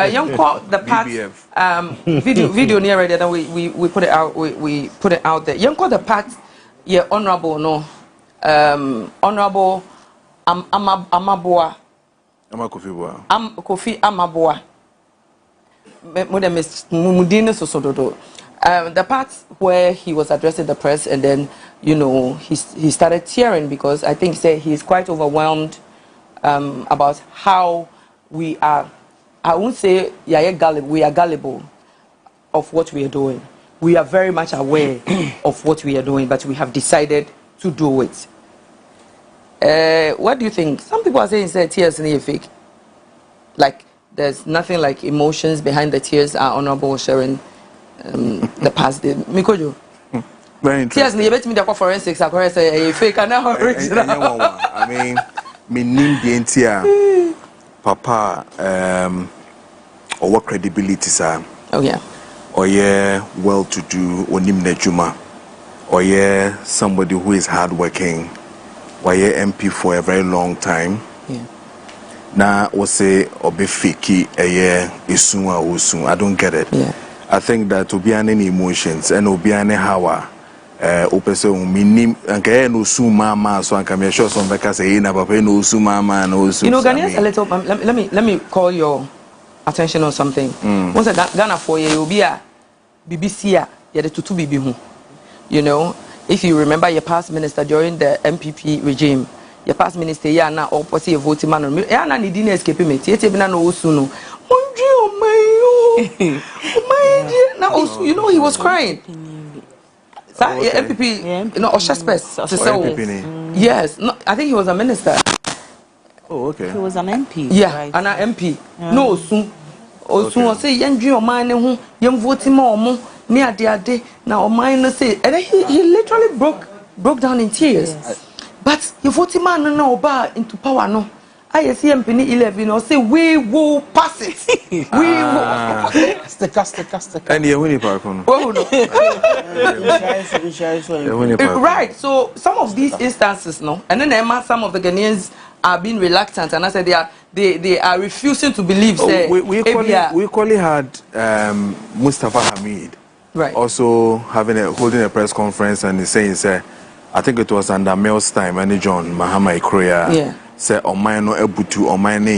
young call the part video near right there. We put it out. We put it out there. Young call the part. Yeah, honorable no. Honorable Amaboa. Kofi Amaboa. The part where he was addressing the press, and then he started tearing because I think he said he's quite overwhelmed about how we are. I won't say we are gullible of what we are doing. We are very much aware of what we are doing, but we have decided to do it. What do you think? Some people are saying tears are fake. Like there's nothing like emotions behind the tears are honorable sharing the past. Mikojo. Very interesting. Tears me the forensics are say fake and original. I mean, me name the entire papa or what credibility sir. Oh yeah. Or yeah, well-to-do onim nejuma. Or yeah, somebody who is hardworking. Or yeah, MP for a very long time. Yeah. Now, we say obe fiki isun. I don't get it. Yeah. I think that to be any emotions and to be any hawa. Opese minim anka no su mama so anka me sure some beka say na papa no su mama no su. Ghanaians a little. Let me call your attention on something. Once Ghana for you be a BBC ya the tutu bibi hu. If you remember your past minister during the MPP regime, your past minister ya na opposite a voting man ya na ni didn't escape me. Tiete bi na no osu no. Now he was crying. MPP, Oshespes. Yes, no, I think he was a minister. Oh, okay. He was an MP. Yeah, right. An MP. Yeah. No, soon. Osun say yendri o man hu yem voting mo ni ade na o man say, and he literally broke down in tears. Yes. But your voting man no oba into power no. I see MP 11 or say we will pass it. We will. Sticker. And you win it, right. So some of these instances, no, and then some of the Ghanaians are being reluctant, and I said they are refusing to believe. We equally had Mustafa Hamid, right, also holding a press conference and saying, I think it was under Mel's time, and John Mahama Ikroya. Yeah. Say Omai no ebutu Omai ne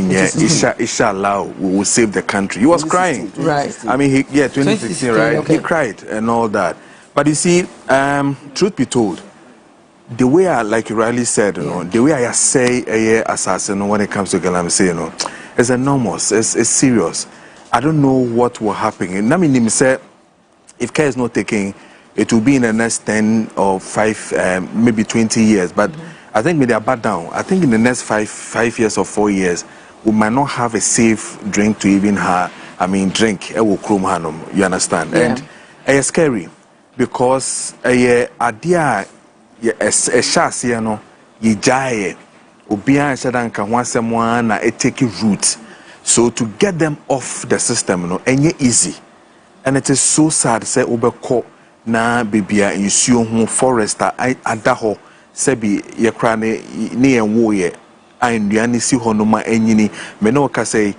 inshallah we will save the country. He was crying. Right. I mean 2016, right? Okay. He cried and all that. But you see, truth be told, the way like you rightly said, the way I say assassin when it comes to Galamsey, it's enormous, it's serious. I don't know what will happen. And I mean say if care is not taken, it will be in the next 10 or 5 maybe 20 years. But I think maybe back down. I think in the next 5 years or 4 years, we might not have a safe drink to even drink. It will chrome hanum. You understand? Yeah. And it's scary because idea a shas ye jaye ubia shadanka wansemwa na it take root. So to get them off the system, ain't easy, and it is so sad. Say ubeko na bibia insuo hu forester adaho. Sebi yekrane ni enwo ye anduane si honoma enyini me no ka say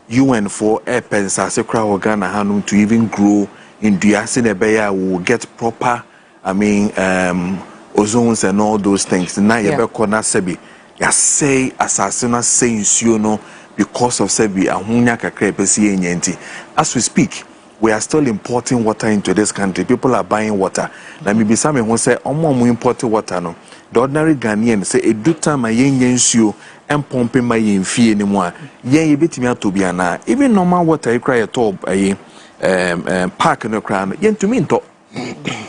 UN for airpensa se kra Ghana hanum to even grow in duase ne beya will get proper ozones and all those things na ye be kona sebi ya say asasina say nsuo no because of sebi ahonya kakra pesi enyenti. As we speak, we are still importing water into this country. People are buying water. Now, maybe some who say, "Omo importing water no." The ordinary Ghanaian say, "A do time my yensio and pumping my fee anymore." Ye bit me to be ana. Even normal water, you cry at all. Park in the crown. Yen to me to.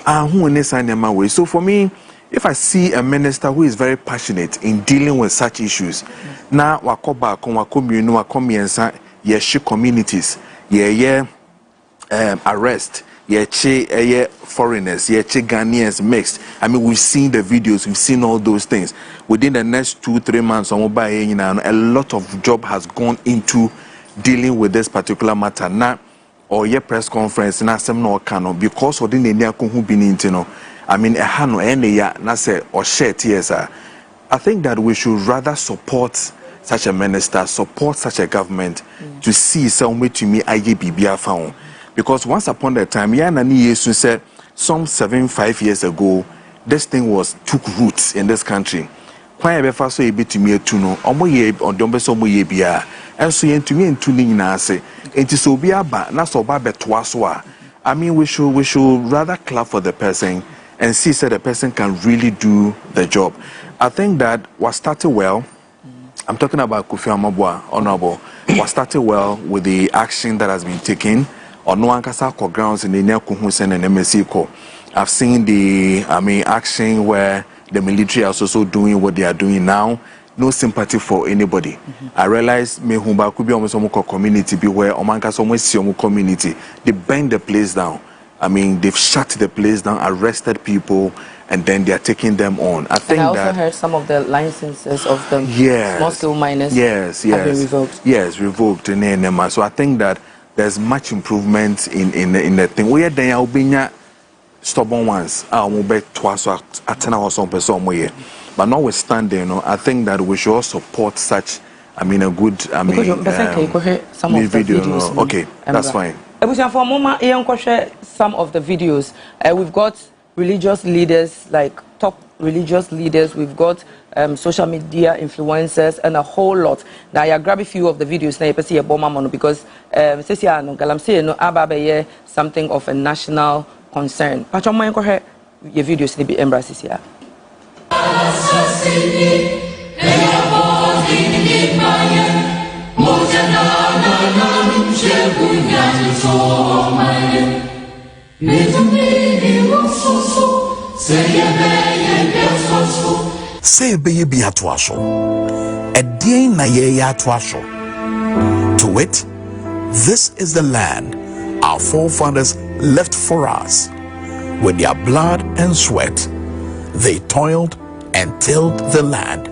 Who in this my way. So for me, if I see a minister who is very passionate in dealing with such issues, now wakoba konwa komunu wakomiensa ye communities ye arrest foreigners, Ghanaians mixed. I mean, we've seen the videos, we've seen all those things. Within the next 2-3 months, a lot of job has gone into dealing with this particular matter. Now, or press conference, na some no cano because of the Nenia who been into. I mean, a hano any ya na say or share TSA. I think that we should rather support such a minister, support such a government to see some way to me IJBBA found. Because once upon a time, Jesus said some 5 years ago, this thing took roots in this country. Why ever first so able to me to know on don't be so muy bia and so yen to me and tuning nase and to so be a ba na so ba betwaswa. I mean we should rather clap for the person and see that the person can really do the job. I think that was started well. I'm talking about Kofi Amabwa, Honorable, was started well with the action that has been taken on Onua Ankasa grounds in the Nekuhusen and MSC. I've seen the action where the military are also doing what they are doing now. No sympathy for anybody. I realize me humba could be almost community be where Omanka almost community. They burned the place down. I mean, they've shut the place down, arrested people, and then they are taking them on. I think and I also heard some of the licenses of the small-scale miners have been revoked. Yes, revoked. So I think that there's much improvement in the thing. We are there, stubborn ones. But notwithstanding, I think that we should all support such. A good. Some of the videos. Okay, that's fine. For a moment, some of the videos. We've got religious leaders, like top religious leaders. We've got social media influencers and a whole lot. Now, I grab a few of the videos now. You see a bomber because something of a national concern. But your videos need to be embraced here. Say baby atuaso, a day na ye atuaso. To wit, this is the land our forefathers left for us. With their blood and sweat, they toiled and tilled the land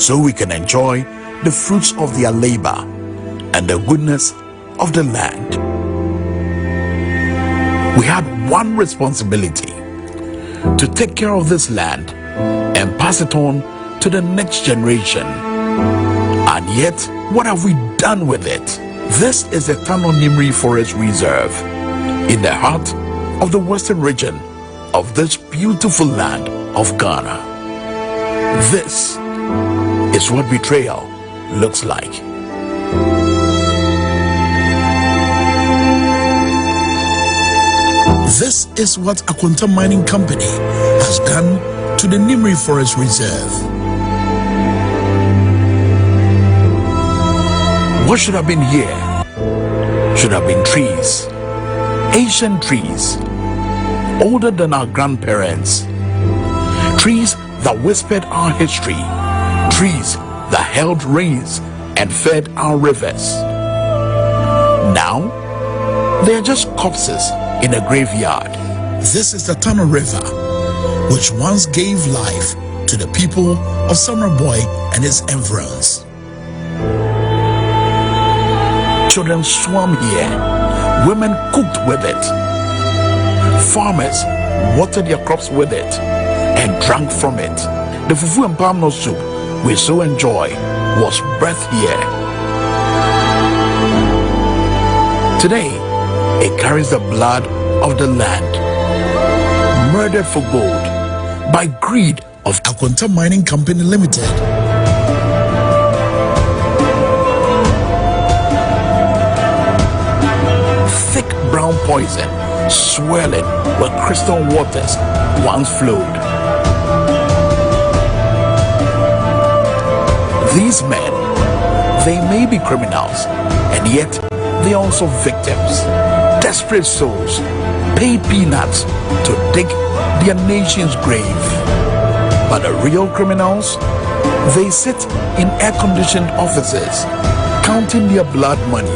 so we can enjoy the fruits of their labor and the goodness of the land. We had one responsibility: to take care of this land and pass it on to the next generation. And yet, what have we done with it? This is the Tano Nimri Forest Reserve in the heart of the western region of this beautiful land of Ghana. This is what betrayal looks like. This is what Akwanta Mining Company has done to the Nimri Forest Reserve. What should have been here should have been trees, ancient trees, older than our grandparents, trees that whispered our history, trees that held rains and fed our rivers. Now, they are just corpses in a graveyard. This is the Tano River, which once gave life to the people of Summerboy and its environs. Children swam here, women cooked with it, farmers watered their crops with it and drank from it. The fufu and palm nut soup we so enjoy was birthed here. Today, it carries the blood of the land, murdered for gold by greed of Akwanta Mining Company Limited. Thick brown poison swirling where crystal waters once flowed. These men, they may be criminals, and yet they are also victims. Desperate souls paid peanuts to dig their nation's grave. But the real criminals, they sit in air-conditioned offices, counting their blood money.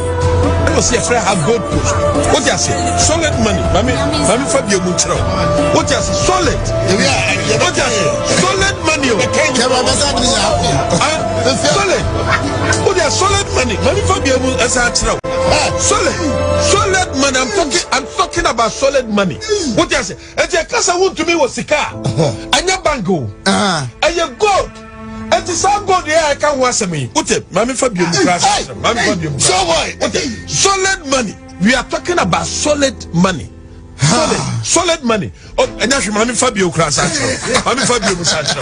Have gold post. What you say? Solid money. Mami Fabio Muntro. What you say? Solid. What you say? Solid money. Solid. What you solid money? Mami Fabio Muntro. Solid money. I'm talking about solid money. What you say? And your casa want to me was sika. And your bango. And your gold. And What is our God here? I can't watch me. Ute, Mammy Fabio, Mammy Fabio. So why? Solid money. We are talking about solid money. Solid money. Oh, and that's Mammy Fabio Crash. Mammy Fabio Musacho.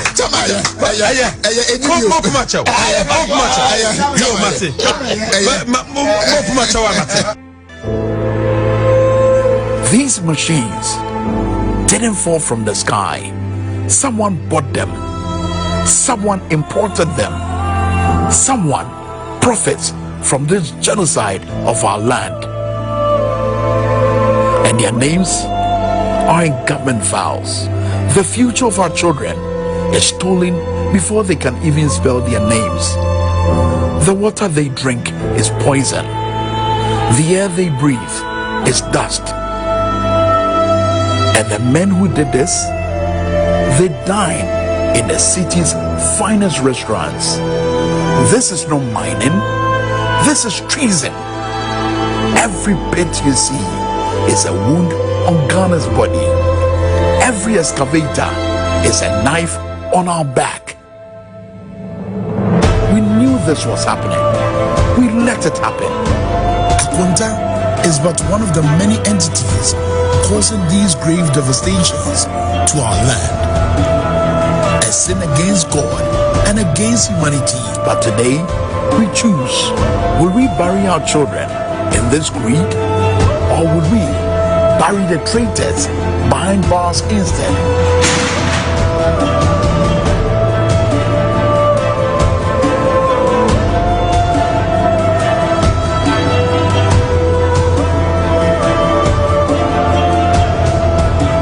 These machines didn't fall from the sky. Someone bought them. Someone imported them. Someone profits from this genocide of our land. And their names are in government files. The future of our children is stolen before they can even spell their names. The water they drink is poison. The air they breathe is dust. And the men who did this, they dine in the city's finest restaurants. This is no mining. This is treason. Every bit you see is a wound on Ghana's body. Every excavator is a knife on our back. We knew this was happening. We let it happen. Akonta is but one of the many entities causing these grave devastations to our land. A sin against God and against humanity. But today, we choose. Will we bury our children in this greed? Or would we bury the traitors behind bars instead?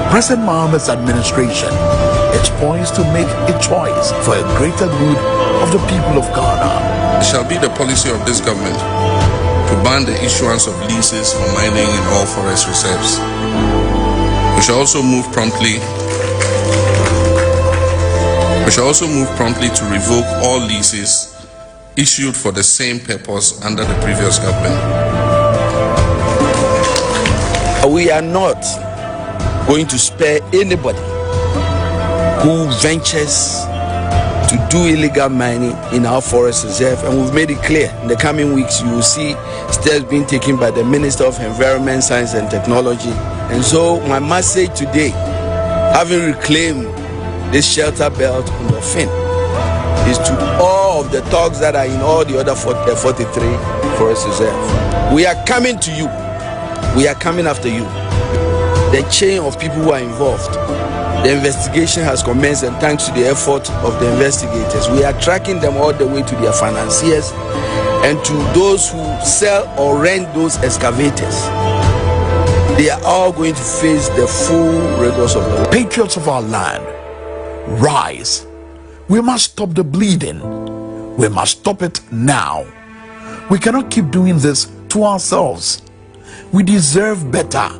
President Mohammed's administration is poised to make a choice for a greater good of the people of Ghana. It shall be the policy of this government to ban the issuance of leases for mining in all forest reserves. We shall also move promptly to revoke all leases issued for the same purpose under the previous government. We are not going to spare anybody who ventures to do illegal mining in our forest reserve, and we've made it clear in the coming weeks you will see steps being taken by the Minister of Environment, Science and Technology. And so my message today, having reclaimed this shelter belt on the fin, is to all of the thugs that are in all the other 43 forest reserves. We are coming to you. We are coming after you. The chain of people who are involved. The investigation has commenced, and thanks to the effort of the investigators, we are tracking them all the way to their financiers and to those who sell or rent those excavators. They are all going to face the full rigors of the law. Patriots of our land, rise. We must stop the bleeding. We must stop it now. We cannot keep doing this to ourselves. We deserve better.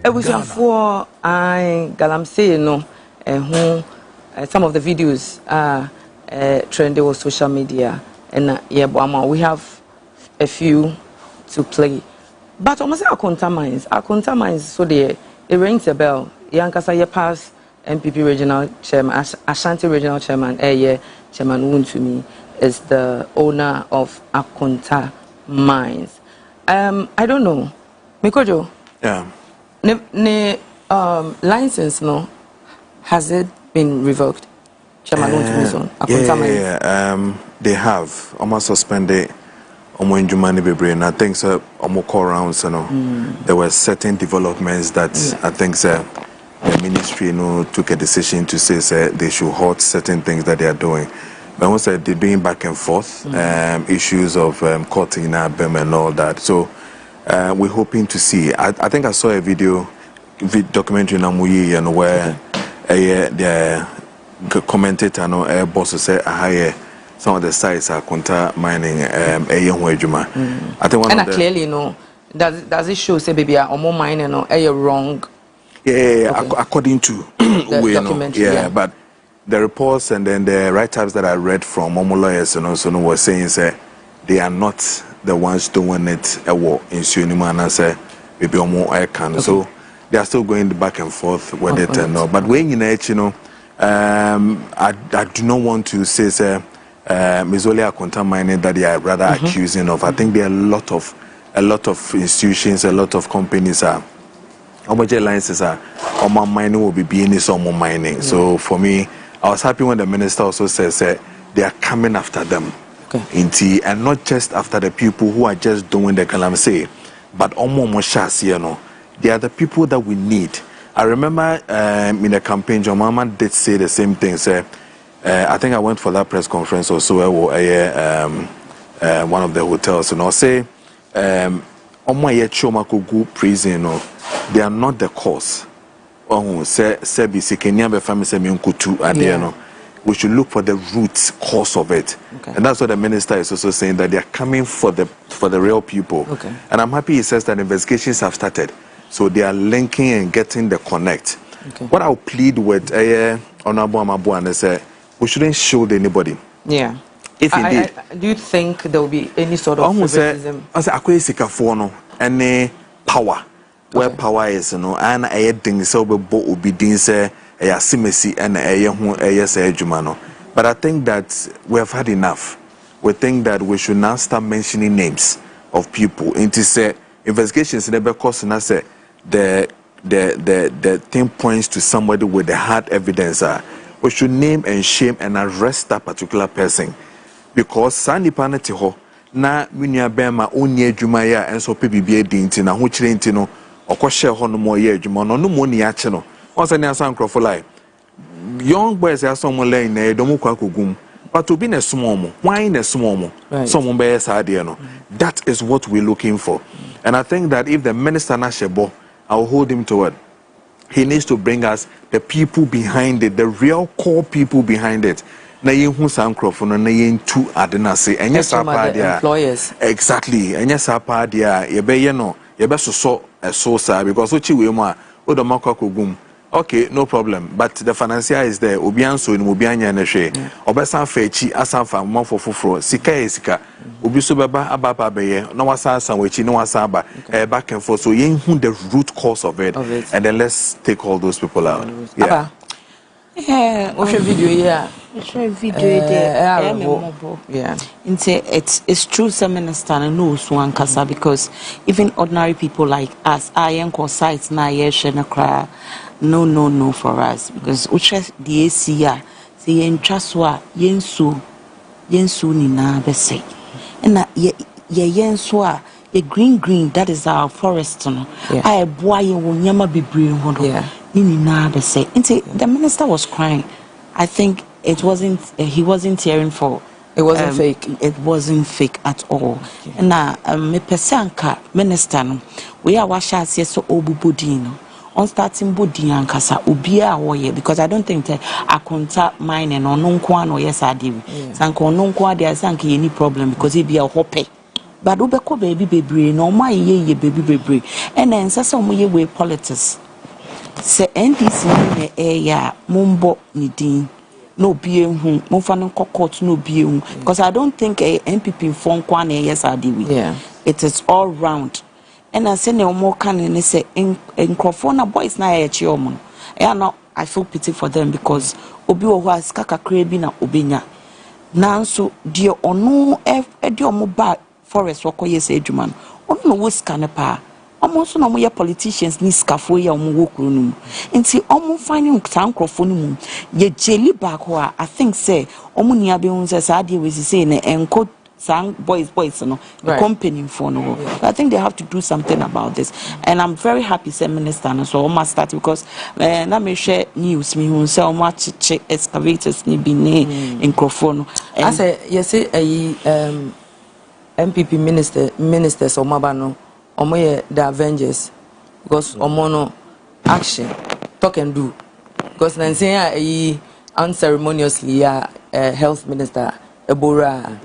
For Galamsey, some of the videos are trending on social media, and we have a few to play. But almost our contact mines, so it rings a bell. Yankasa pass MPP regional chairman, Ashanti regional chairman, Chairman Wuntumi is the owner of Akonta Mines. I don't know, Mikojo. Yeah. License has it been revoked? Chairman Wuntumi on Akonta Mines. Yeah. They have almost suspended. And I think so. Around, there were certain developments that I think the ministry took a decision to say they should halt certain things that they are doing. But also they're doing back and forth issues of court in Abem and all that. So we're hoping to see. I think I saw a documentary in Amuyi where the commentator boss said some of the sites are Akonta mining I think one and of the, clearly does it show say baby are more mining wrong? Yeah, okay. According to the documentary, but the reports and then the write-ups that I read from Momo lawyers and also was saying they are not the ones doing it in Sunima and I say maybe more I can. So they are still going back and forth with it and all. But when I do not want to say Mizolia Akonta mining that they are rather accusing of. I think there are a lot of institutions, a lot of companies are licenses are mining will be being some mining. So for me, I was happy when the minister also says they are coming after them. Okay. And not just after the people who are just doing the calamity, but they are the people that we need. I remember in the campaign, John Mama did say the same thing. I think I went for that press conference also one of the hotels, and I'll say prison, they are not the cause. We should look for the root cause of it. Okay. And that's what the minister is also saying, that they are coming for the real people. Okay. And I'm happy he says that investigations have started. So they are linking and getting the connect. Okay. What I'll plead with Honorable Amabuan is we shouldn't shield anybody. Yeah. If indeed. Do you think there will be any sort of favoritism? Any power. Okay. Where power is, and I think so will be obedience. But I think that we have had enough. We think that we should now start mentioning names of people. Into say investigations never cause and I say the thing points to somebody with the hard evidence. We should name and shame and arrest that particular person, because Sandy Panetiho na minya bema onye jumaya and so PBBA dinti na hu chire ntino okoshe ho no mo ye adwuma no no mo ni ache no. Once any asankrofo like young boys are someone laying there, don't kogum. But to be a small mo, why in a small mo? Someone bears idea no. That is what we're looking for. And I think that if the minister Nashebo, I'll hold him to it. He needs to bring us the people behind it, the real core people behind it. Na yin hu sankrofo na yin tu adenase. And yes, employers. Exactly. And yes, apa dia ye be no, ye be so sir, because uchi we mo odomako kogum. Okay, no problem. But the financier is there. Obian so in Obianya Neshe. Obesan fechi, asanfa, monfo fufro. Sika sika. Obiso baba ababa beye. No wasa sanwechi, no wasaba. Back and forth. So yen the root cause of it. And then let's take all those people out. Yeah. Yeah. What's your video? Yeah. Yeah. It's true, some minister knows one kasa, because even ordinary people like us, I am sites na yeshena kra. No for us, because uche the ACA say yen traswa yensu ni na bese na yensu a ye green, that is our forest no. I boy ye nyama bebre ho no ni na bese. The minister was crying. I think it wasn't he wasn't tearing for it wasn't fake. It wasn't fake at all. Na me pesanka minister no we are washa ase so obubodi no on starting body and kasa ubia woye, because I don't think akonta mine and no nkwa no yes adiwi sanko no nkwa dia sanke any problem, because it be a hope. But ubeko baby bebre no ma ye baby bebre and then sasa mo ye we politics se NDC ne ya mumbo ni din no be hu mo fa no court no be hu, because I don't think a MPP fon kwa na yes adiwi. It is all round. And I say no more can and say in Crofona boys na echiom. No, I feel pity for them, because obi o has kaka krebi na obinya. Nanso die onu edi omo ba forest wakoye se adwuma no. Onu no wo scan pa. Omo so no mo ye politicians ni skafo ye omo wo kuro no. Nti omo finding tan Crofo no mu. Ye jeli back ho I think say omo nia be hun say sa de we say na enko sang boys no the company for no. I think they have to do something about this, and I'm very happy say minister no so almost start, because na me share news me who say almost check excavators ni bi ne in Crofo. I say yes MPP ministers omaba no omo ye the Avengers, because omo no action talk and do, because nan say unceremoniously health minister Ebora,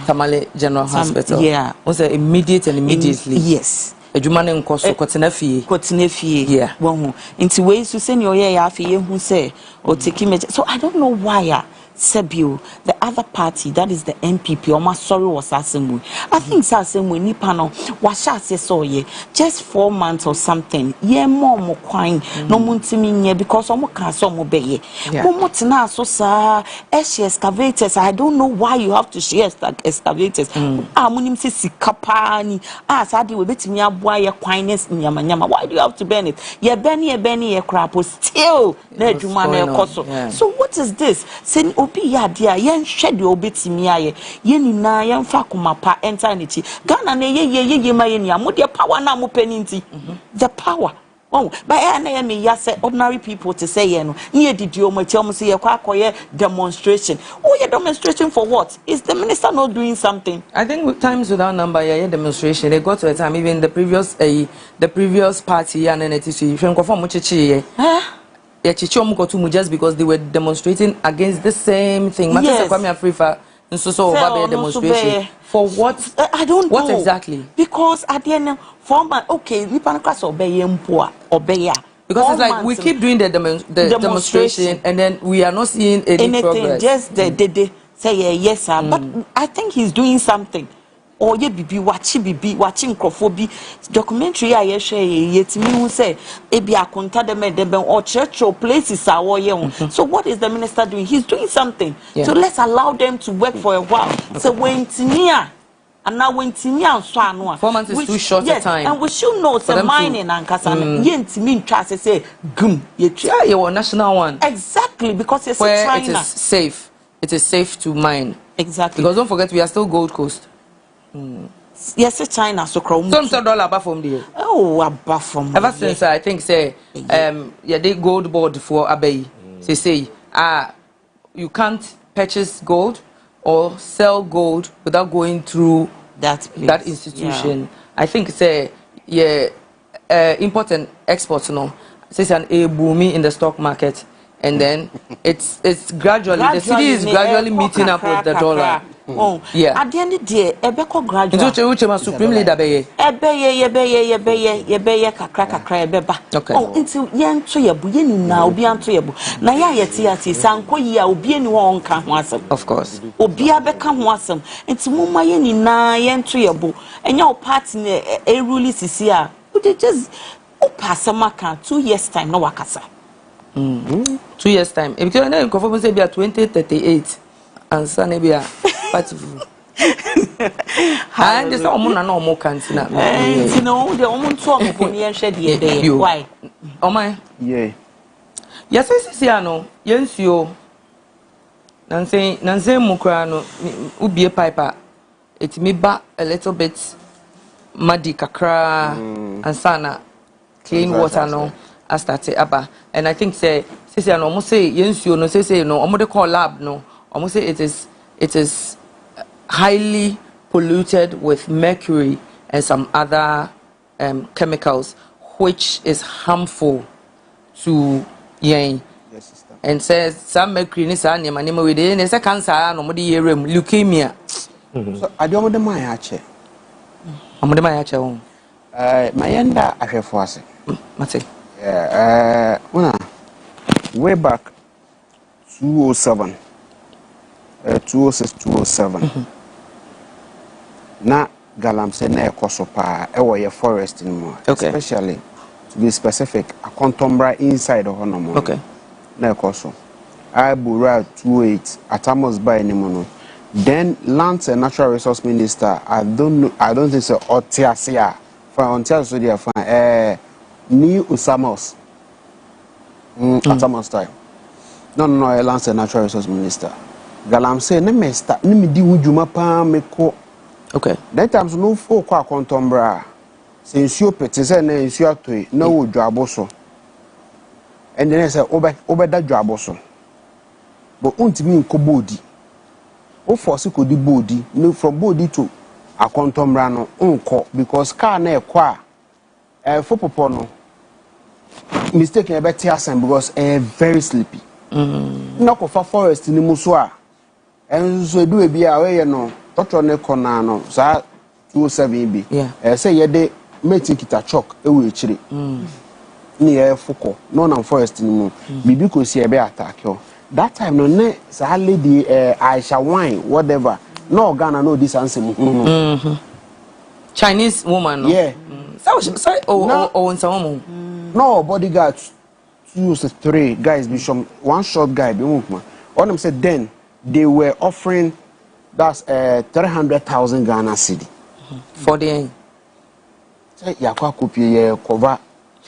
Tamale General Hospital. Was immediate and immediately. Yes. A Jumane Nkoso Kotinefi. Yeah. One into ways to send your afi who say or take him. So I don't know why Sebio, the other party, that is the MPP, or my sorry was assembly. I think assembly nipano was so ye just 4 months or something. Ye more quine no muntiminye because omo kaso mo beye. Momotina so sa excavators. I don't know why you have to share excavators. Munim se sikapani. Sadi we bet me abwa ye quineness nyama. Why do you have to burn it? Ye benny ye crap still ne jumane koso. So what is this? Sen obi ya dia yen shed your bit me aye. Yen na yen fa kumapa enter niti. Ghana ne ye ma yen ya mo de power na mo peninti. The power. Oh, but I me say ordinary people to say no. Ye did you tell me say ye demonstration. Oh, yeah, demonstration for what? Is the minister not doing something? I think with times without number, yeah, demonstration. They got to a time even the previous party and then it is you confirm muchichi. Yeah, chichom got to just because they were demonstrating against the same thing. Yes. So demonstration for what? I don't know. What exactly? Because at the end, okay, we can class obey. Because it's like we keep doing the demonstration and then we are not seeing anything. Progress. Just they say yes, sir. But I think he's doing something. Or ye bibi watching crofobia documentary I share yet me who say ebi akonta dem or church or places are so what is the minister doing? He's doing something. So let's allow them to work for a while. So when Tinia and now when Tinia so anwa 4 months is too short a time. And we should know some mining and kasana yent mean trust say gum ye national one. Exactly, because it's where China. It is safe. It is safe to mine. Exactly. Because don't forget we are still Gold Coast. Yes, China so crown. Some dollar above from there. Oh, above from. Ever since I think say they gold board for Abbey. Say you can't purchase gold or sell gold without going through that institution. I think say import and export say an booming in the stock market, and then it's gradually the city is gradually meeting up with the dollar. Oh, yeah. At the end of the day, Ebeko graduate. Into supreme leader be kakra ebeba. Oh, until yen to yebu yeni na obi anto yebu. Na ya yeti sanko yi a obi eni ho nka ho asem. Of course. Obi abeka ho asem. Until mumma yeni na yen to yebu. Enya o party ne rule sisi a. We just pasamaka 2 years time no wakasa. 2 years time. Because na confirm say be 2038 and sanebia party. And this woman no more cantina. You know the woman to am ko ne hwe de be. Why? Oh my. Yeah. Yes, ano yensuo. Nanse mukra no ubie pipe it me ba a little bit muddy kakra and sana clean water no I started aba, and I think say ano almost say yensuo no say no omo de call lab no almost say it is highly polluted with mercury and some other chemicals which is harmful to yen. Yes, sister. And says some mercury ni sa nema we dey na say cancer no mo de yerem leukemia. So adiomo de man ache. Omo de man ache won. Mayenda ahwefo ase. Mate. Una way back 207 206 207 na galamse na ekoso pa ewo ye forest ni mo, especially to be specific a contombra inside of honomo na ekoso Ibura 28 atamos by ni mo no. Then Lands and Natural Resource Minister I don't think so otiasia for ontiaso dia fa ni Usamos Atamos time no Lands and Natural Resource Minister galamse na me start ni me di wuduma pa me ko. That time no for kwa contombra se nsuo pete se na nsuo atoi na wo dwabo so and then say obeda dwabo so but untimi nko bodi o force ko di bodi no from bodi to a contombra no nko because car na ekwa for popo no mistake e beti asen because very sleepy na ko fa forest ni muso a enso edu ebi a we no Doctor Nekona no sa 207 bi say ye de meti kita chalk e we chiri ni e foko no na forest ni mu bibi ko si e be attack yo that time no ne sa lady Aisha wine whatever no Ghana no this answer Chinese woman no yeah sorry in some no bodyguard 2 to 3 guys be some one short guy be movement all them said then they were offering that's 300,000 Ghana cedi for the say yakwa kopie cover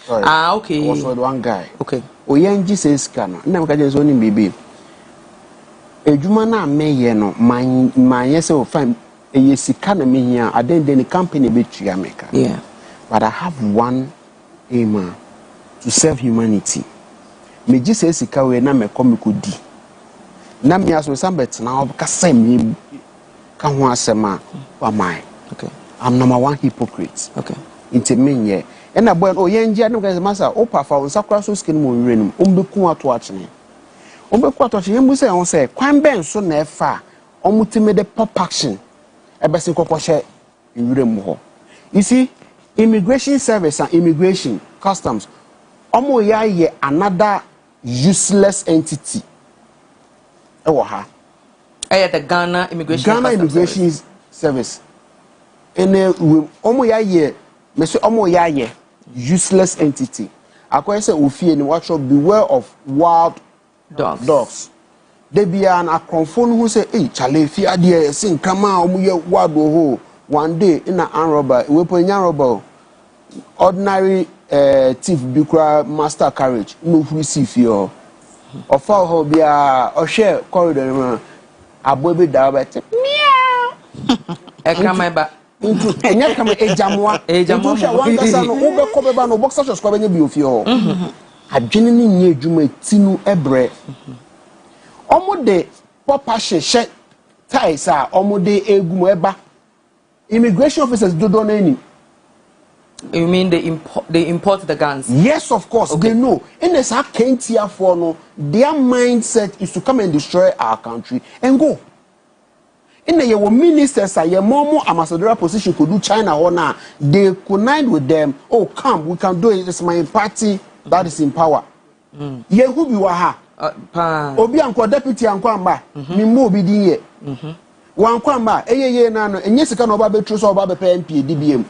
sorry okay was with one guy okay oyenji says kana na mka je so ni bebe ejuma na meye no manye say o fine sika na mehia adende ni company betua meka yeah but I have one aim to serve humanity me ji say sika we na me komikodi na me aso sambet na obkasa me ka ho asema wa mai okay I'm number 1 hypocrite okay inte menye ena boy oyenji anu guys masa o pafa on sakura so skin mo wirenum ombeku ato achene yemu say on say kwan ben so na efa omutime de pop action ebesi kokoshe wirem ho you see immigration service and immigration customs omo ya ye another useless entity ewo ha the Ghana immigration service ene omo ya ye meso omo ya ye useless entity akoye say ofie ni what should beware of wild dogs they be an akonfo who say eh chale fi ade sin kama omo ye wild WOHO one day in an robber we ponya robber ordinary thief bikra master carriage no receive your ofa ho bia o share corridor abobe da ba te meow e kama ba into enya kama ejamwa into one kasa no ube ko beba no boxer shorts ko benya bi ofie ho adwene ni nye adwuma tinu ebre omo de papa hye ties a omo de egum eba immigration officers dodo na ni. You mean they import the guns? Yes, of course. Okay. They know. In this Kentia for no, their mindset is to come and destroy our country and go. In the ministers, your momo ambassador position could do China or now. They connive with them. Oh, come, we can do it. It's my party that is in power. Ye who be waha? Obi anko deputy anko amba. Mi mo bi dinye. Wanko amba. Eye nano. Enye sika no ba betru so ba be MP DBM.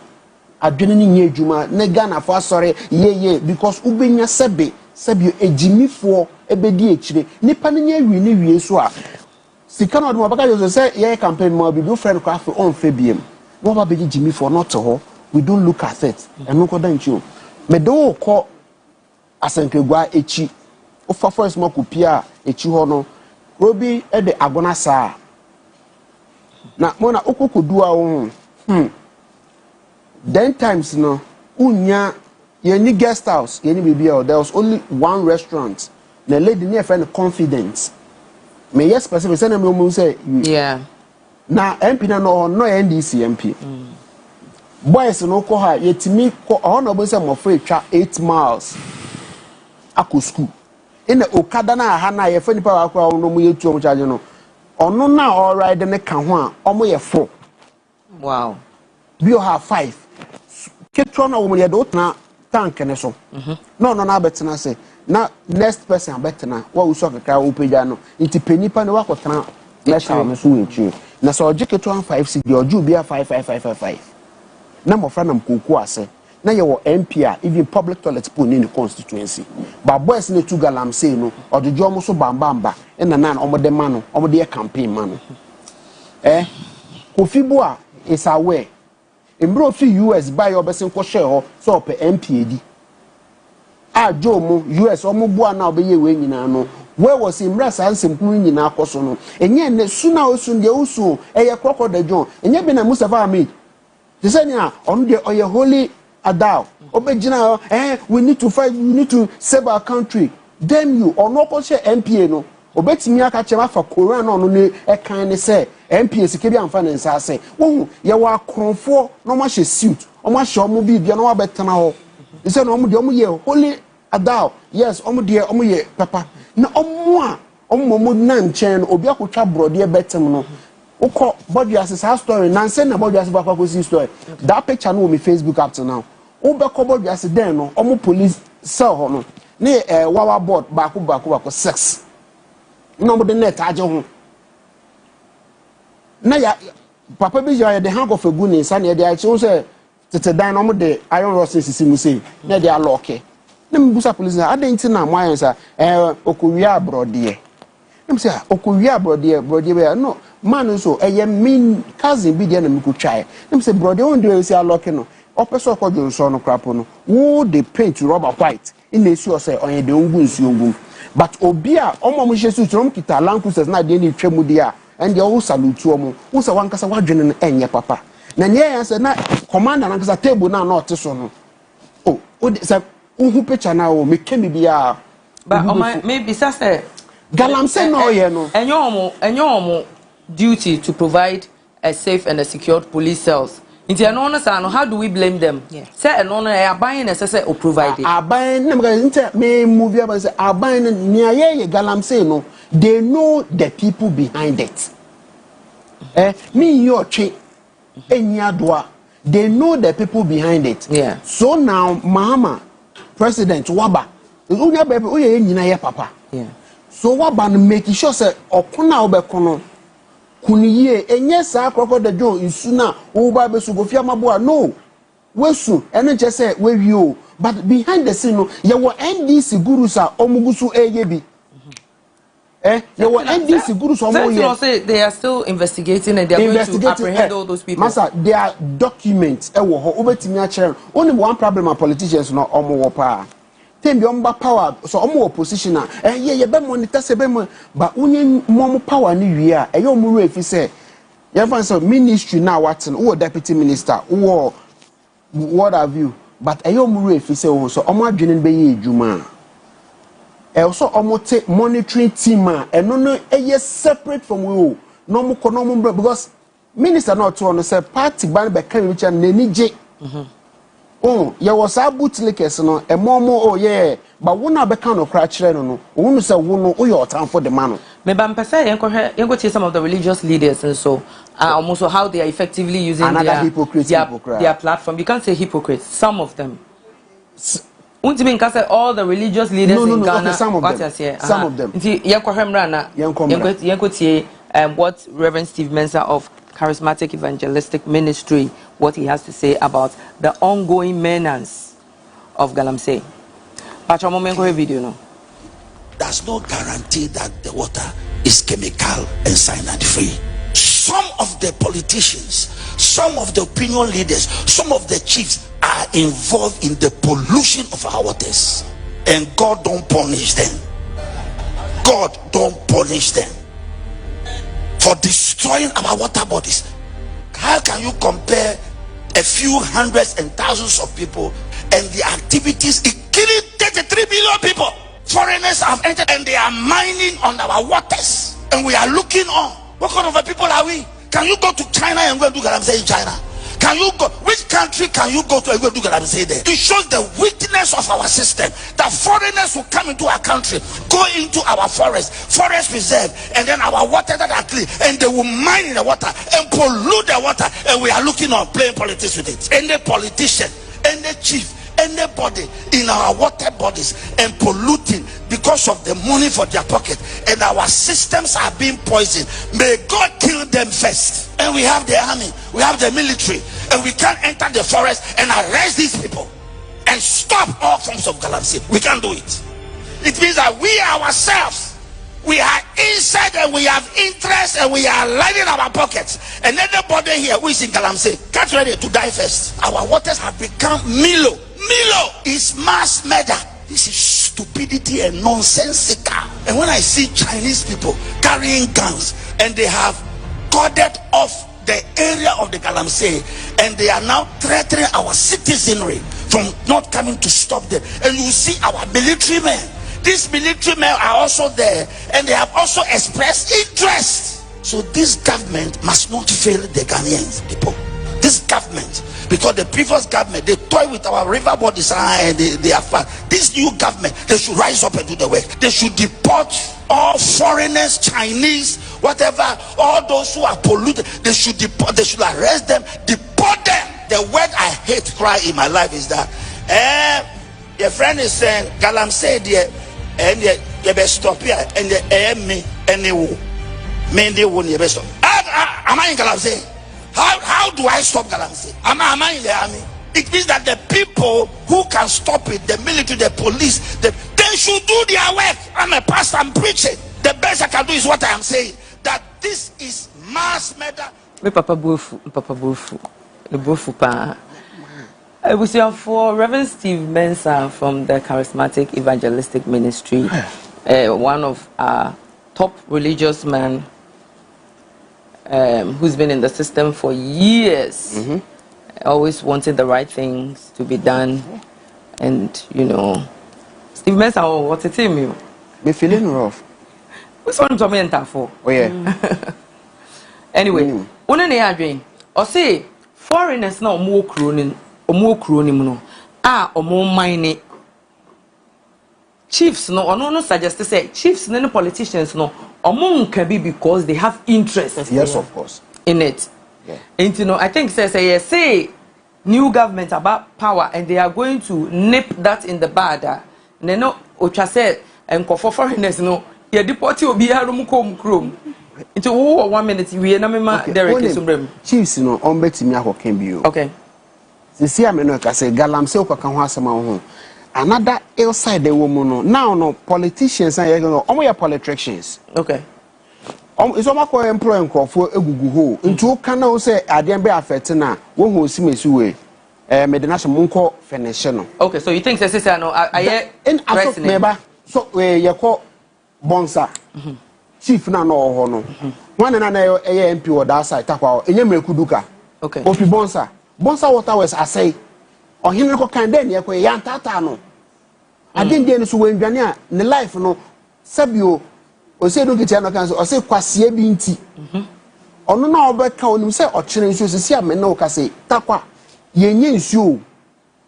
Adwene ni nye adwuma ne Ghana for sorry ye because ubenya sebe ejimifo ebedi echire nipa ne nye wi ne wie so a sika no de mabaka yo say ye campaign mo bi do friend ko afi on fe biem no ba beji jimifo not ho we don't look at it and no ko dan chi o me do ko asankegwa echi o fa first mo ko pia echi ho no robi e de agona saa na mo na okokodu a wo then times no unya ye guest house ye ni bibia there was only one restaurant na lady near friend confidence me yes specific say na me say yeah na MP na no NDC MP boys no ko ha yetimi ko ono bo say mo free twa 8 miles akọ school in the okada na ha na ye fa nipa wa kwa no mo yetu o charge no ono na all ride ne ka ho a omo ye 4 wow bio have 5 ketrona wo me do na tank ne so no na betena say na next person betena wa uso kakra wo pagya no nti penipa ne wakotena na sha me so wechi na so oje ketron 5 sig de oju bia 5 na mo fra na mkoku ase na ye wo MP even public toilet pool in the constituency but boys ne tu galam say no odojo mo so bambamba na na omode ma no omode campaign ma no Kofibu a is aware Embro fi US buy your best ko share ho so op MPAD ajo mu US omo bua na obeye we nyina no where was imra sansem kunu nyina akoso no enye ne suna osun de usu eye kroko de jon enye bi na Mustafa Ahmed they say na on de oye holy adao obegina we need to fight, we need to save our country. Damn you or no ko share MPA no obetimi aka chema fa Korea no no ne ekan ne say MPA sikiri amfa ne nsa ase wo ye wa kronfo no ma hye suit o ma hye o mo bibia no wa betena ho they say no o mo de o mo ye holy adao yes o mo de o mo ye papa na o mo a o mo na nchen obi akotwa brode betem no ukọ body as a story nanse na body as bakwa ko see story that picture no me Facebook up to now u be ko body as den no o mo police cell ho no ne wawa board baako 6 no the net ajo na ya papa bi ya the hang of a good nsa na ya so say tete dan no de iron rods sisi mu say na de aloke na mbusa police na adenti na mo ayensa okowia abrode em say okowia abrode be no man so mean cousin bi de na mekotwae em say brode on de say aloke no opeso okojo nso no krapo no wo de paint rubber white in the issue say on de ngu nsuo ngu but obi a omo mo hye suit rom kita lankusers na de ni twemu de a and the all salute omo wo say wankasa wadwene no enye papa na nye ya say na commander nankasa table na not so no oh say who picture na o me kemi bia but maybe say Galamsey no ye no enyo duty to provide a safe and a secured police cells. How do we blame them? Say aban say o provide it. Aban me movie about say aban near ye Galamsey no, they know the people behind it. Me your chi enyadwa, they know the people behind it. Yeah. So now Mahama President Waba, unya bebe uye nyina ye papa. Yeah. So Waba make sure say okuna obekono kuniye enye sa kroko de jo insuna wo ba be su go fia maboa no wesu ene che say we wi but behind the scene no ye wo NDC gurus a omugusu eye bi ye wo NDC gurus omo ye say they are still investigating and they are going to apprehend all those people. Masa there are documents e wo ho obetimi a kire only one problem of politicians no omo wo pa tem bi omba power so omo opposition a ye be monitor se be mo ba unye mom power ni wi a ye omo ru efi se ye fan so ministry na watin wo deputy minister wo what have you but ye omo ru efi se wo so omo adwene be ye edwuma so omo te monitoring team a eno no ye separate from we no mo ko no mo because minister not to no say party ban be kan which an nenije oh ye was a bootlickers no e momo oh yeah but wona be kan no kra kire no no wonu say wono wo your time for the man me ban pese yen go see some of the religious leaders and so almost how they are effectively using their platform. You can't say hypocrites, some of them. Won't mean say all the religious leaders in Ghana. Okay, some of them. What Reverend Steve Mensah of Charismatic Evangelistic Ministry, what he has to say about the ongoing menace of Galamsey. Video no. Does not guarantee that the water is chemical and cyanide free. Some of the politicians, some of the opinion leaders, some of the chiefs are involved in the pollution of our waters, and God don't punish them. God don't punish them for destroying our water bodies. How can you compare a few hundreds and thousands of people and the activities killing 33 million people? Foreigners have entered and they are mining on our waters, and we are looking on. What kind of a people are we? Can you go to China and go and do Galamsey in China? Can you go? Which country can you go to and go do Galamsey there? It shows the weakness of our system. That foreigners will come into our country, go into our forest reserve, and then our water that are clean, and they will mine in the water and pollute the water, and we are looking on playing politics with it. Any politician, any chief, anybody in our water bodies and polluting because of the money for their pocket, and our systems are being poisoned, may God kill them first. And we have the army, we have the military, and we can't enter the forest and arrest these people and stop all forms of Galamsey. We can't do it. It means that we ourselves, we are inside and we have interest and we are lining our pockets, and anybody here who is in Galamsey get ready to die first. Our waters have become Milo. Milo is mass murder. This is stupidity and nonsensical. And when I see Chinese people carrying guns and they have corded off the area of the Galamsey, and they are now threatening our citizenry from not coming to stop them, and you see our military men, these military men are also there, and they have also expressed interest. So this government must not fail the Ghanaians people. This government, because the previous government, they toy with our river bodies and they are fast. This new government, they should rise up and do the work. They should deport all foreigners, Chinese, whatever, all those who are polluted. They should deport, they should arrest them, deport them. The word I hate to cry in my life is that your friend is saying Galamsey there, and you best stop here and the me any wo. Me they won you best stop. Am I in Galamsey? How do I stop Galamsey? Am I in the army? It means that the people who can stop it, the military, the police, they should do their work. I'm a pastor, I'm preaching. The best I can do is what I am saying. That this is mass murder. Me Papa Bofu. The Bofu pa. I was here for Reverend Steve Mensah from the Charismatic Evangelistic Ministry, one of our top religious men who's been in the system for years. Always wanted the right things to be done, and you know, Steve Mensah, what's it in you? Me feeling rough. What's one to me for? Oh yeah. Anyway, one in the dream, or say foreigners now more crooning. Omo kronim no omo mine chiefs no no suggest to say chiefs no politicians no omo nka bi because they have interest. Yes, of course. In it. Yeah. And you know, I think say new government about power and they are going to nip that in the bud. And then no ocha said and for foreigners no ye deport obi harum kom krom. Into 1 minute we na mema Derek Isumbrem. Chiefs no on betimi akoken bi o. Okay. See, I mean, I say, Galamsey, Kakanwa, another ill side the woman. Now, no politicians and only politicians. Okay. It's almost called employing for a Google. Into can say, I didn't be affected now. One who see me suwe. Medination Munko Fenation. Okay, so you think this is I in a member. So, you call Bonsa. Chief na no hono. One and another MP or that side, Takwa, and Yamil Kuduka. Okay. Opi Bonsa. Bonsa water was I say, or him look kind then, yan tata no. I didn't get so when Jania, the life no, Sabio, or say, look at your cancer, or say, Quasia binti. Or no, but count himself or chilling to see a man no case, Takwa, yen yen shoe.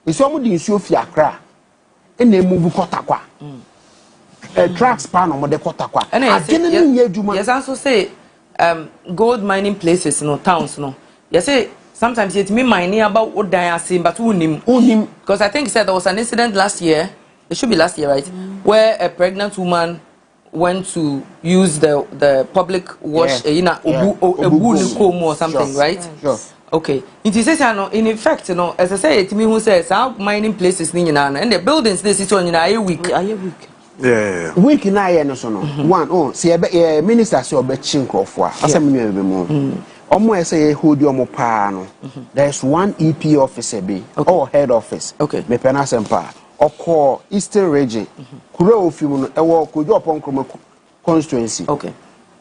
It's almost in shoe fiacra. And they move Kotakwa. A track span on the Kotakwa. And I didn't hear you. Yes, also say, gold mining places, no towns, no. Yes, say, sometimes it's me mining about what they are saying, but who him? Because I think he said there was an incident last year. It should be last year, right? Where a pregnant woman went to use the public wash, obu or something, right? Sure. Okay. It is in effect, you know, as I say, it me who says how mining places and the buildings this is on a week. Yeah. Week in I no so no. One, see a minister so be chinko for. Asa me be mo. Omo say hold your pa no. There's one EP officer be or head office. Okay. Me pena sempa. Oko Eastern region. Kuro ofimu no e wo kojo opon kromo constituency. Okay.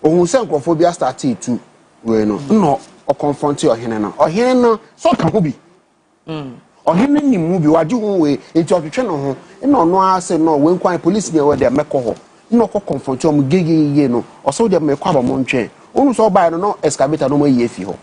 Ohun se nkofobia start to we no o confront ohene no. Ohene no so ka ho bi. Ohene ni mu bi waje ho we enti otwetwe no ho. No no ase no we nkwan police be we dey meko ho. No ko confront o mu gegeye no. O so dey meko aba mo ntwe. Onu so buy no excavator no mo ye fi ho.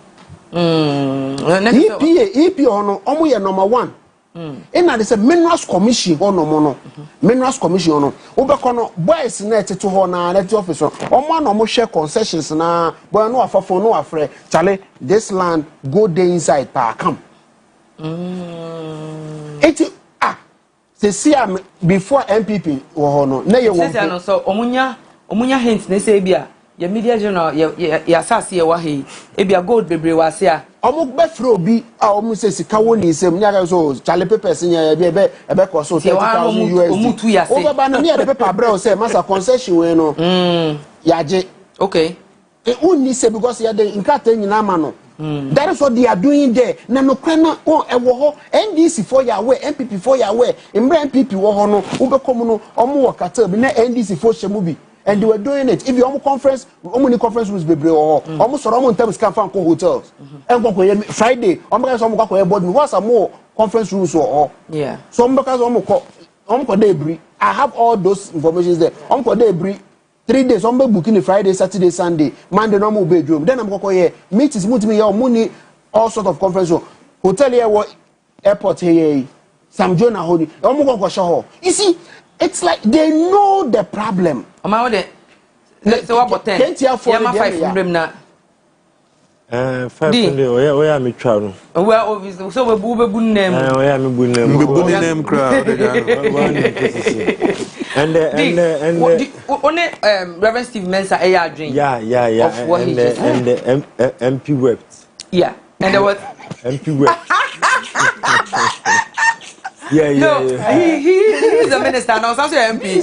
EP ono omo ye number 1. Na they say minerals commission ono mo no. Minerals commission ono. Obeko no boys na eteto ho na let office omo na omo share concessions na boy no afafo no afre chale this land go dey inside pa come. Eti see am before MPP wo ho no na ye wo. Say no so omunya hint na say bia ya media journal ya asase ya wahe ebia gold bebre wase a omo be fro bi a omo se sika woni sem nya so chale papers nya bi ebe ko so 30,000 USD o ba na me the paper bro say masa concession we no ya je okay uni say because ya de nkata nyina ma no that is what they are doing there na no kwena o ewo ho NDC for ya we MPP for ya we mbre MPP wo ho no wo be kom no omo wo kata bi na NDC for shemu bi. And they were doing it. If you almost conference, only conference rooms be almost so almost time can find hotels. And Friday, almost some go board. What's some more conference rooms or yeah. Some because almost debris. I have all those informations there. Almost debris. 3 days. Some booking Friday, Saturday, Sunday, Monday normal bedroom. Then I'm go here. Meetings, money, all sort of conference room. Hotel here, airport here. Some Jonah Hodi. Almost go show. You see. It's like they know the problem. So what about 10? Yeah, my 5 na. 500 oya me twa no. Well, obviously, so we bu name. Oya me bu name. Me bu name crowd. And only Reverend Steve Mensah air drink. Yeah. Of what and the MP wept. Yeah. And there was MP wept. Yeah. He's a minister now. Also MP.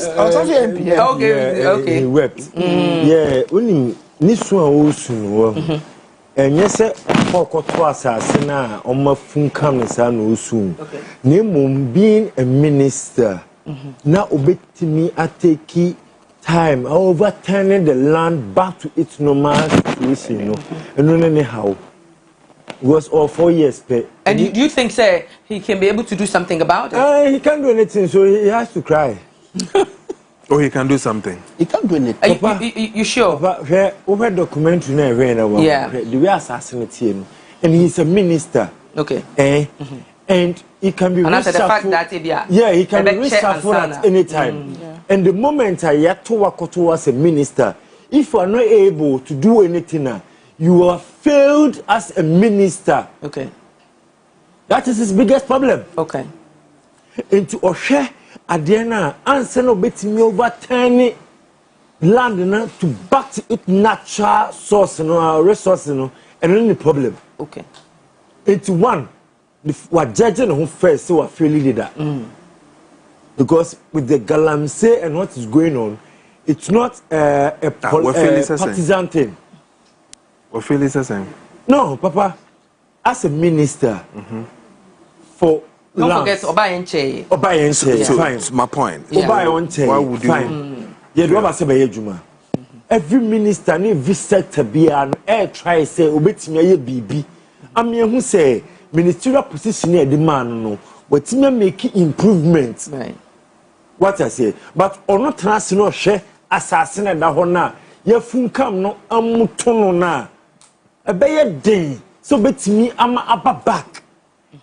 Okay. He wept. Yeah. Only nisu a osun wo. Enye se okoto asase na omafunkam ne sa na osun. Nemo being a minister. Now obetimi ateki time overturning the land back to its normal situation, no. And no anyhow. It was all 4 years pay. And do you think, sir, he can be able to do something about it? He can't do anything, so he has to cry. Oh, he can do something. He can't do anything. You sure? But over documentary now, yeah. The way assassinate and he's a minister. Okay. And he can be reshuffled. The fact that he can be reshuffled at any time. And the moment I had to work as a minister, if you are not able to do anything, you are failed as a minister. Okay. That is his biggest problem. Okay. And to Oshe Adena answer no bet me overturn land to back to its natural source resource and only problem. Okay. It's one. What judging who first so I feel that because with the galamsey and what is going on, it's not a partisan thing. What feel is the same? No, Papa, as a minister for don't forget Obayenche. Fine. So my point. Obayenche. Why would you? Fine. Every minister need visit be an air try say obetimi BB. I mean who say ministerial position the man no what make improvements. Right. What I say, but or not trans no share assassin and that na ye funkam no amutono na a beye day so betimi ama aba back.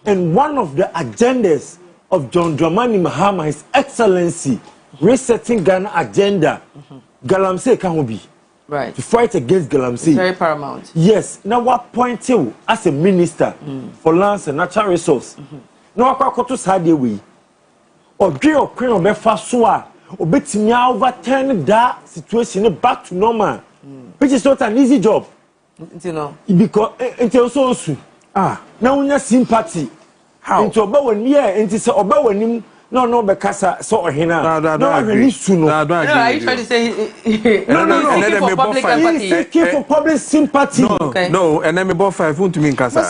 And one of the agendas of John Dramani Mahama, His Excellency, resetting Ghana agenda, Galamsey can be. Right. To fight against Galamsey. Very paramount. Yes. Now what point you as a minister for lands and natural resource? Now what to side way? Or dream of queen of Befasua, or bet me overturn that situation back to normal. Which is not an easy job. You know. Because it's also now we have sympathy. How? Into about 1 year, into say about when him no bekasa so ohina. No, I really soon. No, are you trying to say no, for public sympathy? Seeking for public sympathy. No, and then me bought 5 to me in casa. He's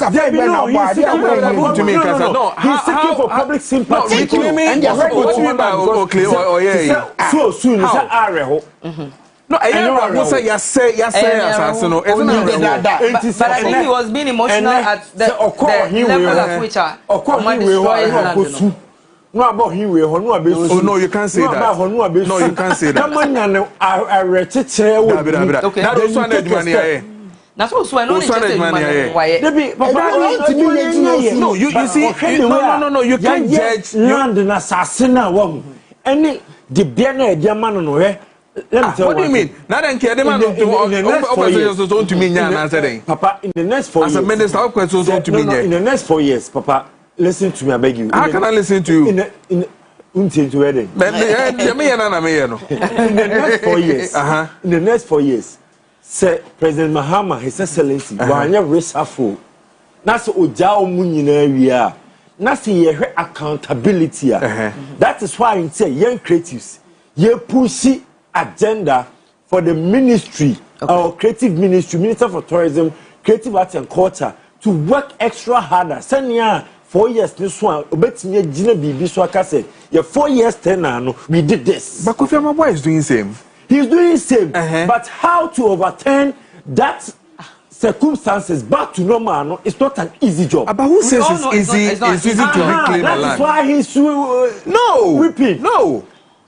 seeking for public sympathy. And what you mean by so soon is that no, I know. Yes, assassin. But I think he was being emotional at the level at which I destroyed. No about him we no abesu. Oh no, you can't say that. No, you can't say that. I recheche wo. Okay. That also an money here. That's also an only money. Why? No, you see. No, you can't judge land na assassin wo. Any the bia na e dia man no he. Let me tell what do you mean? Now then, care the man to me, Papa, in the next 4 years. As a minister, of course, to me. In the next 4 years, Papa, listen to me, I beg you. How can I listen to you? In the next 4 years. In the next 4 years, say President Mahama, His Excellency, wanya reshuffle. That's Ojao Munina area. Nothing accountability. That is why I say young creatives, ye pussy agenda for the ministry, our creative ministry, Minister for Tourism, Creative Arts and Culture, to work extra harder. Sanya 4 years this one, obetime Gina Bibi so akase. Yeah, 4 years 10 no, we did this. But Kofi Amabo is doing same. He's doing same. But how to overturn that circumstances back to normal no, it's not an easy job. But who says it's easy? It's easy to reclaim the land. That's why he's weeping.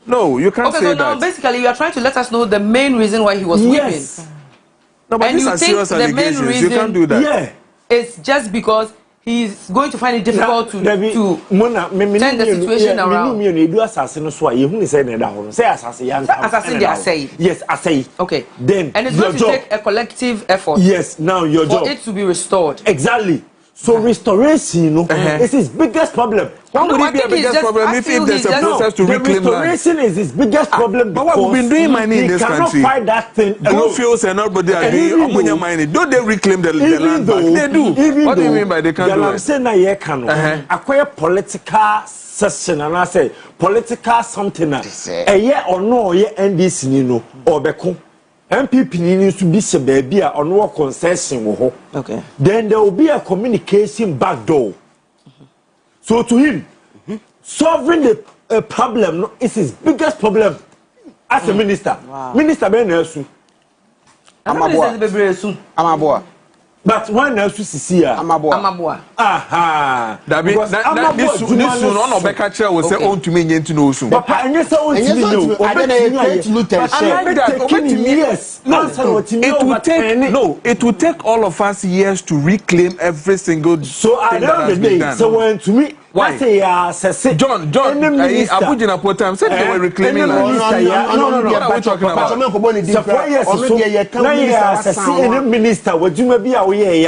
No, you can't say so that. Now basically you are trying to let us know the main reason why he was weeping. No, but these are serious allegations. You can't do that. It's just because he's going to find it difficult to turn the situation around. Yes, I say. Okay. Then and it's going to take a collective effort. Yes, now your job. For it to be restored. Exactly. So restoration, you know, is his biggest problem. Why would it be a biggest problem if there's a process to reclaim land? Restoration is his biggest problem. But what we've been doing mining in this country. He cannot fight that thing alone. Goldfields and nobody are doing mining. Don't they reclaim the land back? They do. What do you mean by they can't do it? I'm saying that you can acquire political session and I say political something. A year or no, ye NDC, you know, or Beko. MPP needs to be some baby or no concession. Okay. Then there will be a communication back door. So to him, solving the problem is his biggest problem as a minister. Wow. Minister Ben Nelson. Amaboa. But when Nelson is here, Amaboa. Aha. That this soon on Obeka chair will say own to me into no soon. Papa, and yes, own to me. I it will take all of us years to reclaim every single so at the end of the day, so when to me, why say John, Abuja Potam said they were reclaiming land. No. What are we talking about? Minister, what you may be away,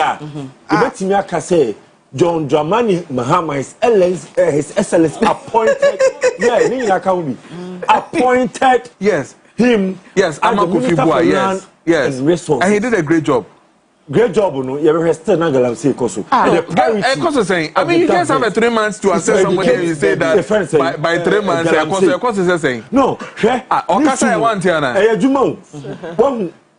bet me, I can say. John Dramani Mahama, His Excellency appointed. Appointed. Yes. Him. Yes. Amakufibua. Yes. And he did a great job. Great job, no. You ever still not gonna say Koso. I mean, you guys have 3 months to assess somebody. You say that by 3 months. Koso is saying no. Okasa I want here now.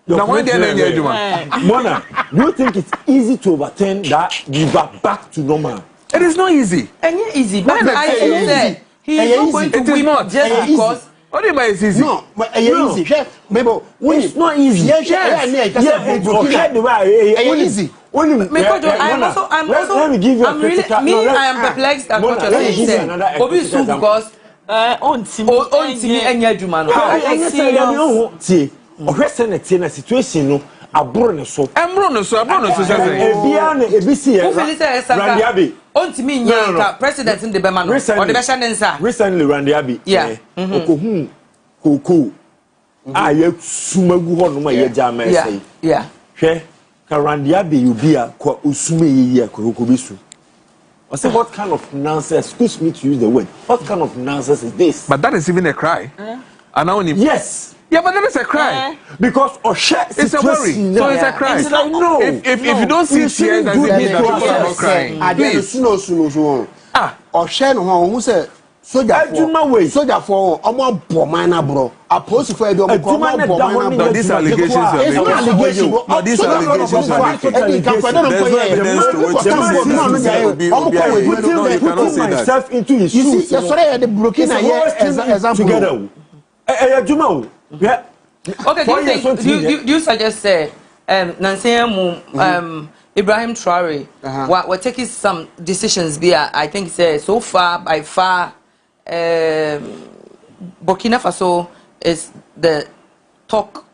Now, why didn't you, Mona, do you think it's easy to overturn that you got back to normal? It is not easy. And easy. But I said he is not going to win just because. What do you mean it's easy? No, but it's easy. It's not easy. It's easy. Let me give you a critical. I am perplexed at what you're saying. Obi Su because on me enya adwuma no. Ohwe senate na situation no abro ne so say ebia na ebisi Randiabi ontimi nya ka president in the bema no o de be hye ne nsa recently Randiabi okohu koko aye sumagu ho no ma ye jama say hwe ka Randiabi ubia kwa usume ye akoko bisu. I say, what kind of nonsense? Excuse me to use the word. What kind of nonsense is this? But that is even a cry. Yes. Yeah, but that is a cry. Because it's a worry. So it's a cry. It's like, no. If you don't see tears, does it mean that people are not crying? Please. Soldier for Bomana bro. A post for a Bomana. But these allegations are these allegations are myself into his shoes. The broken example. Okay, do you suggest Nancy Ibrahim Traore we're taking some decisions there. I think so far by far Burkina Faso is the talk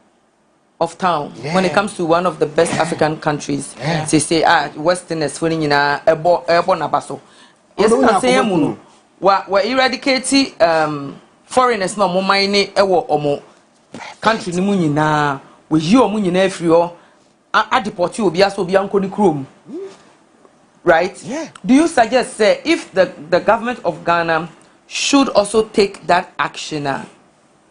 of town when it comes to one of the best African countries. They say Westerners winning in a nabaso. Yes, Nancy we're eradicating foreigners no mo mine ewo omo country ni mu nyina we yi omo nyina afrio a deport you obi aso obi anko ni krom, right? Do you suggest say if the government of Ghana should also take that action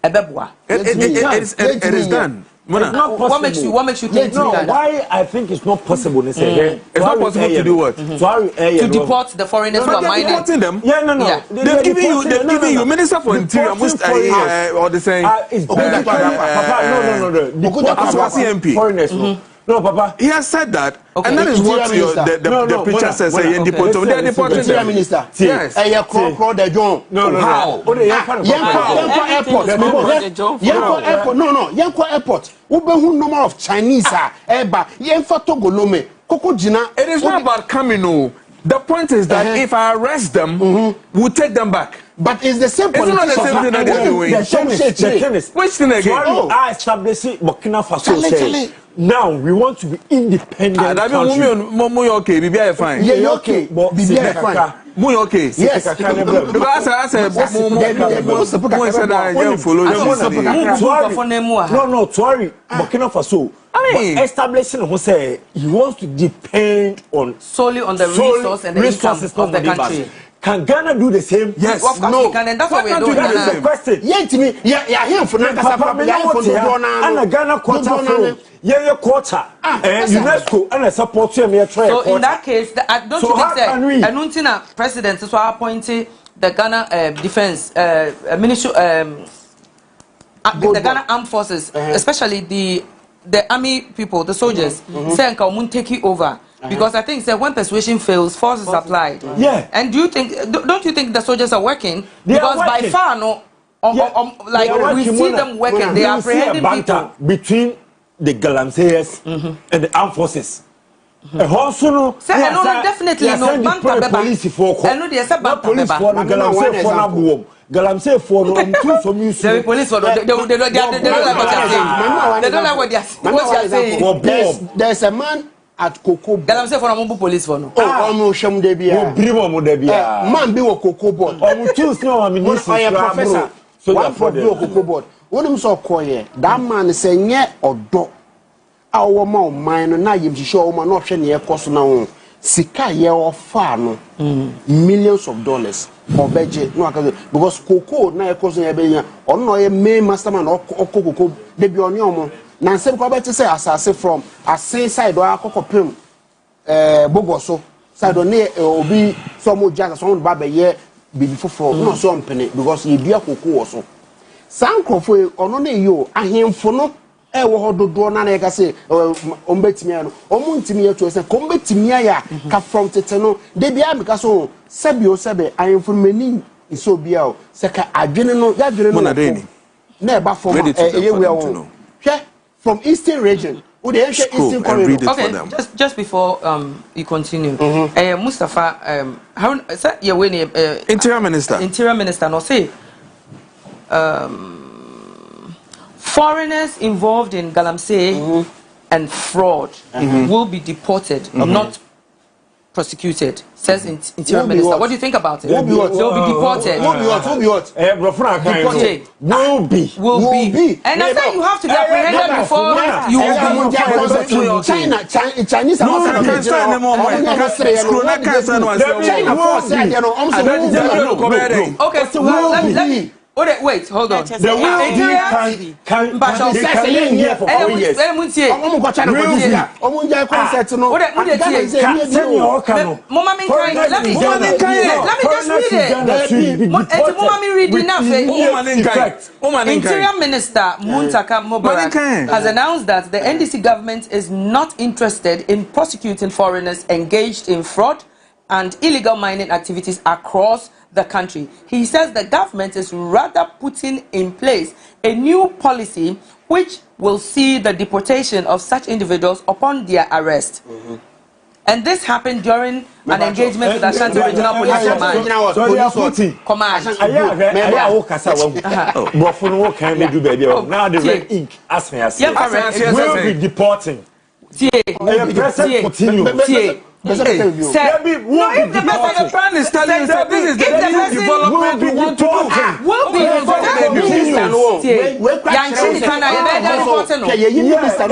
ebeboa? It is done. What makes you think that? Why I think it's not possible to say it's not possible to do what? To deport the foreigners who are mining. Deporting them. They've given you Minister for Interior or the same. MP. Foreigners. No, Papa. He has said that, and that is what the preacher says. They are deporting them. Minister. Yes. How? Yanko Airport. Ubehu number of Chinese eba. Yenfa Togolome. Koko Jina. It is not about coming. No. The point is that if I arrest them, we'll take them back. But it's the same politics. It's not the same thing that they're doing. The tennis. Which thing again? I established Burkina Faso. now we want to be independent. That means okay, be fine. Yeah, okay, but be fine. Okay. Yes. Because I said, no, sorry. Burkina Faso. Establishing who say he wants to depend on solely on the resource and the resources of the country. Can Ghana do the same? Yes, of course we can, and that's what we're doing. That is the question. Yeah, here for Ghana quarter. Yeah, quarter. And UNESCO and support you. So in that case, don't you think that Anuntina president is appointed the Ghana defense ministry, the Ghana armed forces, especially the army people, the soldiers, say and take it over. Because I think when persuasion fails, force is applied. Yeah. And don't you think the soldiers are working? Because by far, we see them working. They are apprehending people. Between the Galamseyers and the armed forces. Also, definitely no. Police for police for Galamsey for the police for they don't like what they're saying. There's a man at Cocoa. Galamsey for no police for no. Sham Debia. Man be a Cocoa board. Professor. So one for the Cocoa board. What him so quiet. That man is saying yeah or do. Our mom mine na yim show man option here cost now. Sika ye or far no millions of dollars or budget no because cocoa na cost ye or no a main masterman or cocoa de be on your na sem ko bet say asase from asen side or akokopem bogoso side on obi some jaga some ba be ye bibi foforo no so mpene because ye dua cocoa so sankrofo ono na yo ahemfo no wo hododo na na ka say ombetimi no omuntimi ya to say kombetimi ya ka from tete no de bia me ka so sebio sebe ahemfo meni iso bia o se ka adwene no ya adwene no na e ba from ye we o from eastern region who the eastern corridor. Okay, just before you continue, Mustafa, how you win interior minister no say foreigners involved in Galamsey and fraud will be deported, not prosecuted, says Interior Minister. What do you think about it? They'll be deported. Will be. And I think you have to be apprehended before you will be. Chinese okay, so let me. Wait, hold on. The will can here for 4 years. Let me just read it. Interior Minister Muntaka Mubarak has announced that the NDC government is not interested in prosecuting foreigners engaged in fraud and illegal mining activities across the country. He says the government is rather putting in place a new policy which will see the deportation of such individuals upon their arrest. And this happened during an engagement with Ashanti Regional Police Command. Now the red ink will be deporting. No, if the person is telling you that this is the new development we want to do, will be minister.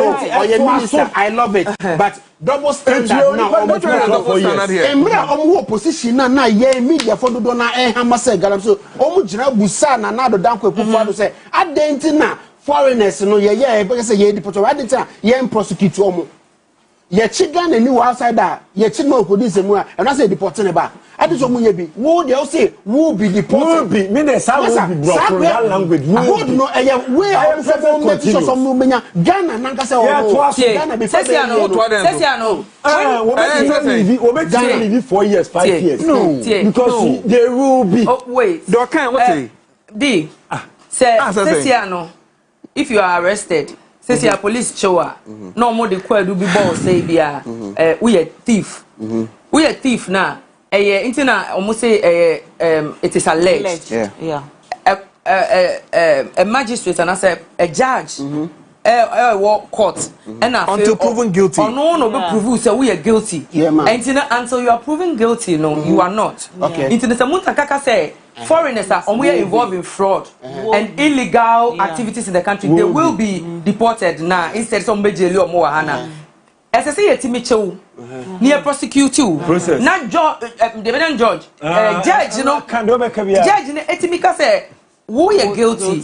I love it, but double standard now. Opposition na ye media for do na hamase galam so jina busa na na do danko ekufa do say adentina foreigners no ye because ye deport adentina ye prosecute omo. Ye chigan and new outsider, ye chino police and I say deporting ba. I just want be. Who they say will be deported. Will be. Minister will be brought from that language. Would no. We are some Mumenya Ghana. Nankasa Ghana before Sesiano. Ghana 4 years, 5 years. No, because there will be. Oh wait. What D. Say Sesiano. If you are arrested. Say a police shower. No more the queer do be boss say bia. We a thief. We a thief now. Interna almost say it is alleged. Yeah. A magistrate and I say a judge court and until proven guilty. No prove say we are guilty. Until you are proven guilty, you are not. Okay. Until the Samunta Kaka say foreigners are involved in fraud and illegal activities in the country, they will be deported now instead some bejeli or moahana. As I say, Timicho near prosecute you. Not judge, the judge, judge, judge in Etimika say. We are guilty.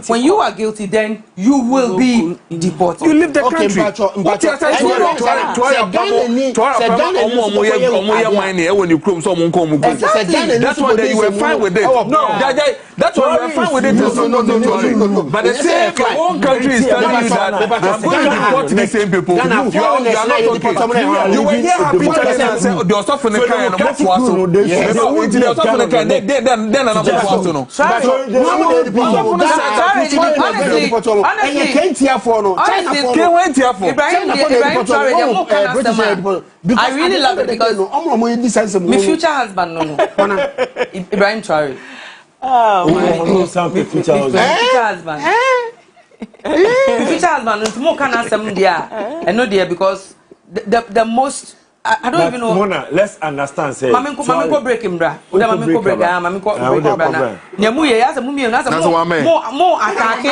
When you are guilty, then you will be deported. You leave the country. That's why you were fine with it. No, that's why you were fine with it. But the same one country is telling you that I'm going to deport the same people. You are not okay. You were here happy telling us the stuff in the car and what was I really love it because my future husband, Ibrahim Traore. Oh, my future husband. Future husband, more can answer there. And not there because the most. I don't even know. Mona, let's understand. Say, Mami ko break him, bra. Mami ko break him. Mami ko break him, bra. Nyamu ye yasa mumi na mo atake.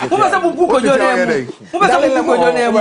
Mo ba sa bubu ko jone. Mo ba sa bubu ko jone.